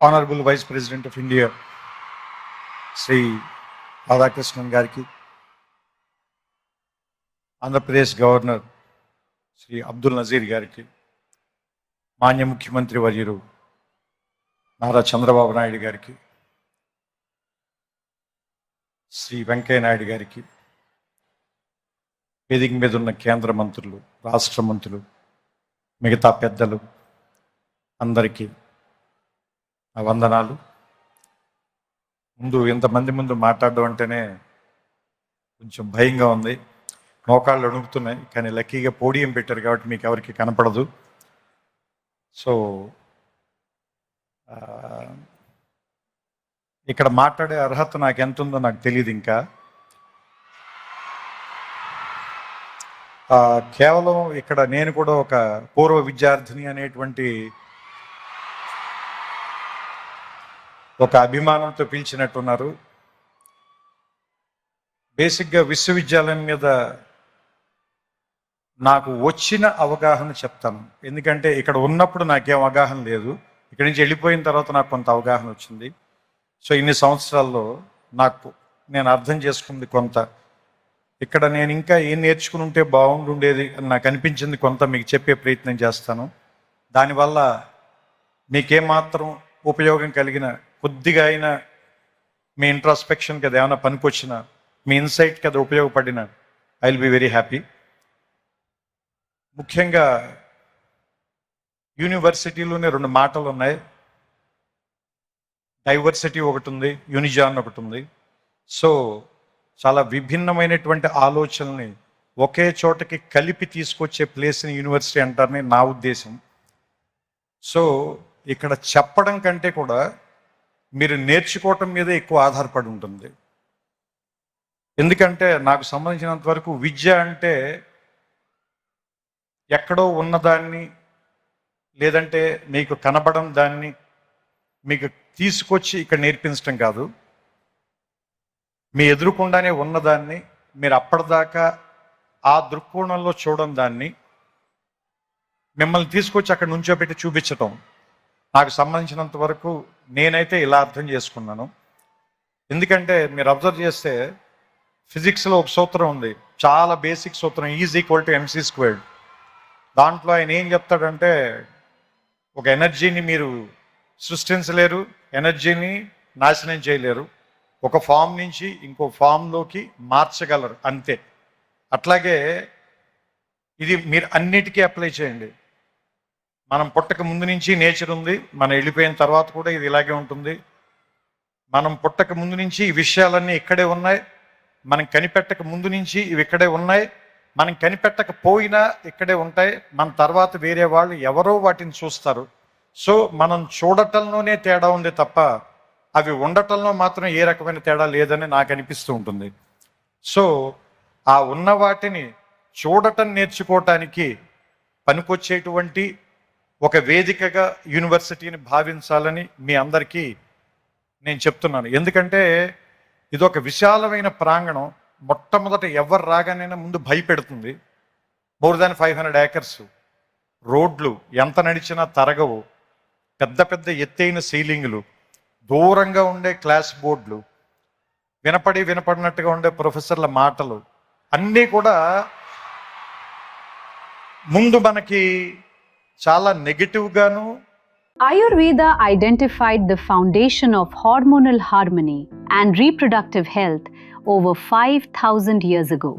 Honourable vice president of India Shri Radhakrishnan గారికి, Andhra Pradesh governor Shri Abdul Nazeer గారికి, మాన్య ముఖ్యమంత్రి వర్యులు నారా చంద్రబాబు నాయుడు గారికి, శ్రీ వెంకయ్య నాయుడు గారికి, వేదిక మీద ఉన్న కేంద్ర మంత్రులు, రాష్ట్ర మంత్రులు, మిగతా పెద్దలు అందరికీ నా వందనాలు. ఇంతమంది ముందు మాట్లాడడం అంటేనే కొంచెం భయంగా ఉంది, మోకాళ్ళు అణుగుతున్నాయి. కానీ లక్కీగా పోడియం పెట్టారు కాబట్టి మీకు ఎవరికి కనపడదు. సో ఇక్కడ మాట్లాడే అర్హత నాకు ఎంత ఉందో నాకు తెలియదు. ఇంకా కేవలం ఇక్కడ నేను కూడా ఒక పూర్వ విద్యార్థిని అనేటువంటి ఒక అభిమానంతో పిలిచినట్టున్నారు. బేసిక్గా విశ్వవిద్యాలయం మీద నాకు వచ్చిన అవగాహన చెప్తాను. ఎందుకంటే ఇక్కడ ఉన్నప్పుడు నాకేం అవగాహన లేదు, ఇక్కడి నుంచి వెళ్ళిపోయిన తర్వాత నాకు కొంత అవగాహన వచ్చింది. సో ఇన్ని సంవత్సరాల్లో నేను అర్థం చేసుకుంది కొంత, ఇక్కడ నేను ఇంకా ఏం నేర్చుకుని ఉంటే బాగుండుండేది అని నాకు అనిపించింది కొంత మీకు చెప్పే ప్రయత్నం చేస్తాను. దానివల్ల మీకేమాత్రం ఉపయోగం కలిగిన, కొద్దిగా అయినా మీ ఇంట్రాస్పెక్షన్కి అది ఏమైనా పనికొచ్చిన, మీ ఇన్సైట్కి అది ఉపయోగపడిన, I will be very happy. ముఖ్యంగా యూనివర్సిటీలోనే 2 మాటలు ఉన్నాయి. డైవర్సిటీ ఒకటి ఉంది, యూనిజాన్ ఒకటి ఉంది. సో చాలా విభిన్నమైనటువంటి ఆలోచనల్ని ఒకే చోటకి కలిపి తీసుకొచ్చే ప్లేస్ని యూనివర్సిటీ అంటారని నా ఉద్దేశం. సో ఇక్కడ చెప్పడం కంటే కూడా మీరు నేర్చుకోవటం మీద ఎక్కువ ఆధారపడి ఉంటుంది. ఎందుకంటే నాకు సంబంధించినంత వరకు విద్య అంటే ఎక్కడో ఉన్నదాన్ని, లేదంటే మీకు కనబడం దాన్ని మీకు తీసుకొచ్చి ఇక్కడ నేర్పించడం కాదు. మీ ఎదురుకుండానే ఉన్నదాన్ని మీరు అప్పటిదాకా ఆ దృక్కోణంలో చూడడం, దాన్ని మిమ్మల్ని తీసుకొచ్చి అక్కడ నుంచోబెట్టి చూపించటం నాకు సంబంధించినంత వరకు నేనైతే ఇలా అర్థం చేసుకున్నాను. ఎందుకంటే మీరు అబ్జర్వ్ చేస్తే ఫిజిక్స్లో ఒక సూత్రం ఉంది, చాలా బేసిక్ సూత్రం, E=mc². దాంట్లో ఆయన ఏం చెప్తాడంటే, ఒక ఎనర్జీని మీరు సృష్టించలేరు, ఎనర్జీని నాశనం చేయలేరు, ఒక ఫామ్ నుంచి ఇంకో ఫామ్లోకి మార్చగలరు, అంతే. అట్లాగే ఇది మీరు అన్నిటికీ అప్లై చేయండి. మనం పుట్టక ముందు నుంచి నేచర్ ఉంది, మనం వెళ్ళిపోయిన తర్వాత కూడా ఇది ఇలాగే ఉంటుంది. మనం పుట్టక ముందు నుంచి ఈ విషయాలన్నీ ఇక్కడే ఉన్నాయి, మనం కనిపెట్టక ముందు నుంచి ఇవి ఇక్కడే ఉన్నాయి, మనం కనిపెట్టకపోయినా ఇక్కడే ఉంటాయి. మన తర్వాత వేరే వాళ్ళు ఎవరో వాటిని చూస్తారు. సో మనం చూడటంలోనే తేడా ఉంది తప్ప అవి ఉండటంలో మాత్రం ఏ రకమైన తేడా లేదని నాకు అనిపిస్తూ ఉంటుంది. సో ఆ ఉన్న వాటిని చూడటం నేర్చుకోవటానికి పనికొచ్చేటువంటి ఒక వేదికగా యూనివర్సిటీని భావించాలని మీ అందరికీ నేను చెప్తున్నాను. ఎందుకంటే ఇది ఒక విశాలమైన ప్రాంగణం. మొట్టమొదట ఎవరు రాగానైనా ముందు భయపెడుతుంది. మోర్ దాన్ 500 acres, రోడ్లు ఎంత నడిచినా తరగవు, పెద్ద పెద్ద ఎత్తైన సీలింగులు, దూరంగా ఉండే క్లాస్ బోర్డులు, వినపడినట్టుగా ఉండే ప్రొఫెసర్ల మాటలు, అన్నీ కూడా ముందు మనకి చాలా నెగటివ్గాను. Ayurveda identified the foundation of hormonal harmony and reproductive health over 5,000 years ago.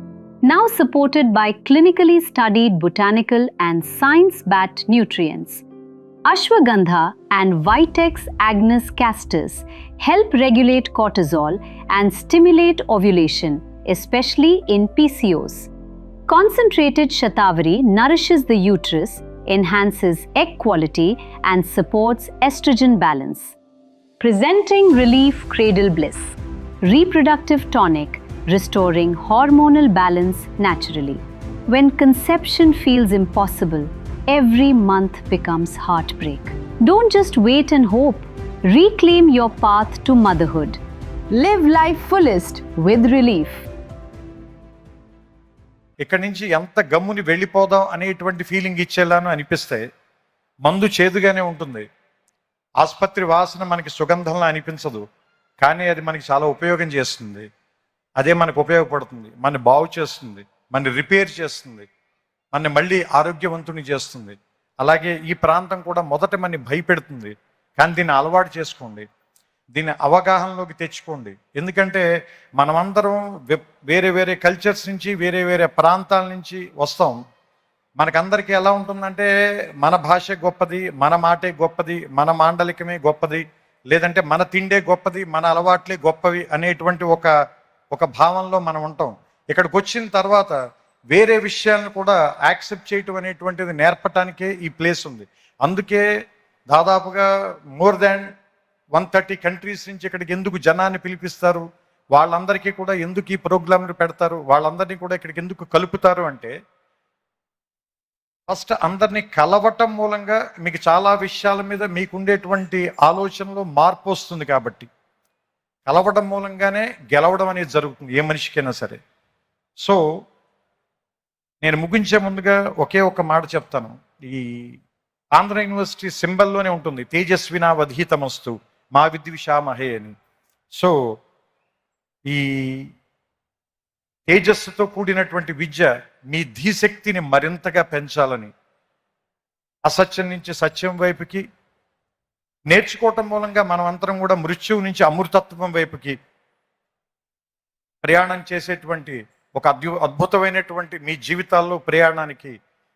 Now supported by clinically studied botanical and science-backed nutrients, Ashwagandha and Vitex agnus castus help regulate cortisol and stimulate ovulation, especially in PCOS. Concentrated Shatavari nourishes the uterus, enhances egg quality and supports estrogen balance. Presenting Relief Cradle Bliss, reproductive tonic restoring hormonal balance naturally. When conception feels impossible, every month becomes heartbreak. Don't just wait and hope. Reclaim your path to motherhood. Live life fullest with Relief. ఇక్కడి నుంచి ఎంత గమ్ముని వెళ్ళిపోదాం అనేటువంటి feeling ఇచ్చేలాను అనిపిస్తే మందు చేదుగానే ఉంటుంది. ఆసుపత్రి వాసన మనకి సుగంధంలా అనిపించదు, కానీ అది మనకి చాలా ఉపయోగం చేస్తుంది. అదే మనకు ఉపయోగపడుతుంది, మన బాగు చేస్తుంది, మన రిపేర్ చేస్తుంది, మన మళ్ళీ ఆరోగ్యవంతుని చేస్తుంది. అలాగే ఈ ప్రాంతం కూడా మొదట మనని భయపెడుతుంది, కానీ దీన్ని అలవాటు చేసుకోండి, దీన్ని అవగాహనలోకి తెచ్చుకోండి. ఎందుకంటే మనమందరం వేరే వేరే కల్చర్స్ నుంచి, వేరే వేరే ప్రాంతాల నుంచి వస్తాం. మనకందరికీ ఎలా ఉంటుందంటే మన భాష గొప్పది, మన మాటే గొప్పది, మన మాండలికమే గొప్పది, లేదంటే మన తిండే గొప్పది, మన అలవాట్లే గొప్పవి అనేటువంటి ఒక భావంలో మనం ఉంటాం. ఇక్కడికి వచ్చిన తర్వాత వేరే విషయాలను కూడా యాక్సెప్ట్ చేయటం అనేటువంటిది నేర్పటానికే ఈ ప్లేస్ ఉంది. అందుకే దాదాపుగా మోర్ దాన్ 130 కంట్రీస్ నుంచి ఇక్కడికి ఎందుకు జనాన్ని పిలిపిస్తారు, వాళ్ళందరికీ కూడా ఎందుకు ఈ ప్రోగ్రాంలు పెడతారు, వాళ్ళందరినీ కూడా ఇక్కడికి ఎందుకు కలుపుతారు అంటే, ఫస్ట్ అందరినీ కలవటం మూలంగా మీకు చాలా విషయాల మీద మీకు ఉండేటువంటి ఆలోచనలో మార్పు వస్తుంది. కాబట్టి కలవడం మూలంగానే గెలవడం అనేది జరుగుతుంది ఏ మనిషికైనా సరే. సో నేను ముగించే ముందుగా ఒకే ఒక మాట చెప్తాను. ఈ ఆంధ్ర యూనివర్సిటీ సింబల్లోనే ఉంటుంది, తేజస్వినా వధీతమస్తు మా విద్విషామహే అని. సో ఈ తేజస్సుతో కూడినటువంటి విద్య మీ ధీశక్తిని మరింతగా పెంచాలని, అసత్యం నుంచి సత్యం వైపుకి నేర్చుకోవటం మూలంగా మనం అందరం కూడా మృత్యువు నుంచి అమృతత్వం వైపుకి ప్రయాణం చేసేటువంటి ఒక అద్భుతమైనటువంటి మీ జీవితాల్లో ప్రయాణానికి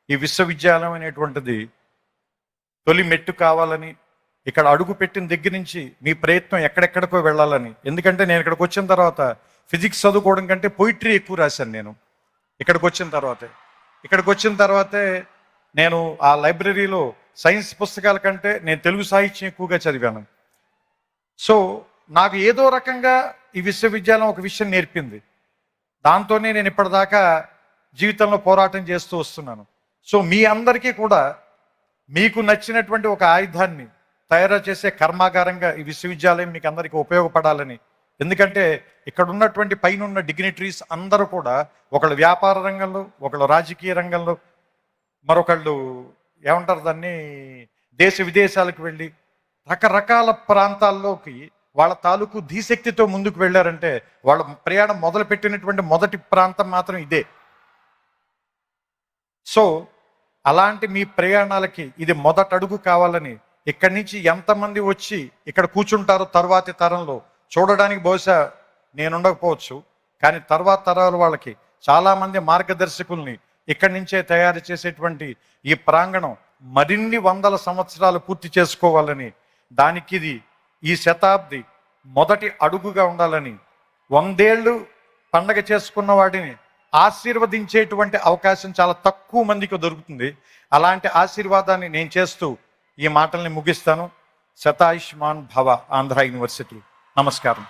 ఈ విశ్వవిద్యాలయం అనేటువంటిది తొలి మెట్టు కావాలని, ఇక్కడ అడుగు పెట్టిన దగ్గర నుంచి మీ ప్రయత్నం ఎక్కడెక్కడికో వెళ్ళాలని. ఎందుకంటే నేను ఇక్కడికి వచ్చిన తర్వాత ఫిజిక్స్ చదువుకోవడం కంటే పోయిటరీ ఎక్కువ రాశాను నేను. ఇక్కడికి వచ్చిన తర్వాతే నేను ఆ లైబ్రరీలో సైన్స్ పుస్తకాల కంటే నేను తెలుగు సాహిత్యం ఎక్కువగా చదివాను. సో నాకు ఏదో రకంగా ఈ విశ్వవిద్యాలయం ఒక విషయం నేర్పింది. దాంతోనే నేను ఇప్పటిదాకా జీవితంలో పోరాటం చేస్తూ వస్తున్నాను. సో మీ అందరికీ కూడా మీకు నచ్చినటువంటి ఒక ఆయుధాన్ని తయారు చేసే కర్మాగారంగా ఈ విశ్వవిద్యాలయం మీకు అందరికీ ఉపయోగపడాలని. ఎందుకంటే ఇక్కడ ఉన్నటువంటి పైన ఉన్న డిగ్నిటరీస్ అందరూ కూడా ఒకళ్ళు వ్యాపార రంగంలో, ఒకళ్ళు రాజకీయ రంగంలో, మరొకళ్ళు ఏమంటారు దాన్ని దేశ విదేశాలకు వెళ్ళి రకరకాల ప్రాంతాల్లోకి వాళ్ళ తాలూకు ధీశక్తితో ముందుకు వెళ్ళారంటే వాళ్ళ ప్రయాణం మొదలు పెట్టినటువంటి మొదటి ప్రాంతం మాత్రం ఇదే. సో అలాంటి మీ ప్రయాణాలకి ఇది మొదటి అడుగు కావాలని, ఇక్కడి నుంచి ఎంతమంది వచ్చి ఇక్కడ కూర్చుంటారో తర్వాతి తరంలో చూడడానికి బహుశా నేను ఉండకపోవచ్చు, కానీ తర్వాత తరాల వాళ్ళకి చాలామంది మార్గదర్శకుల్ని ఇక్కడి నుంచే తయారు చేసేటువంటి ఈ ప్రాంగణం మరిన్ని వందల సంవత్సరాలు పూర్తి చేసుకోవాలని, దానికి ఇది ఈ శతాబ్ది మొదటి అడుగుగా ఉండాలని, 100 ఏళ్ళు పండగ చేసుకున్న వాడిని ఆశీర్వదించేటువంటి అవకాశం చాలా తక్కువ మందికి దొరుకుతుంది. అలాంటి ఆశీర్వాదాన్ని నేను చేస్తూ ఈ మాటల్ని ముగిస్తాను. శతాయుష్మాన్ భవ ఆంధ్ర యూనివర్సిటీ. నమస్కారం.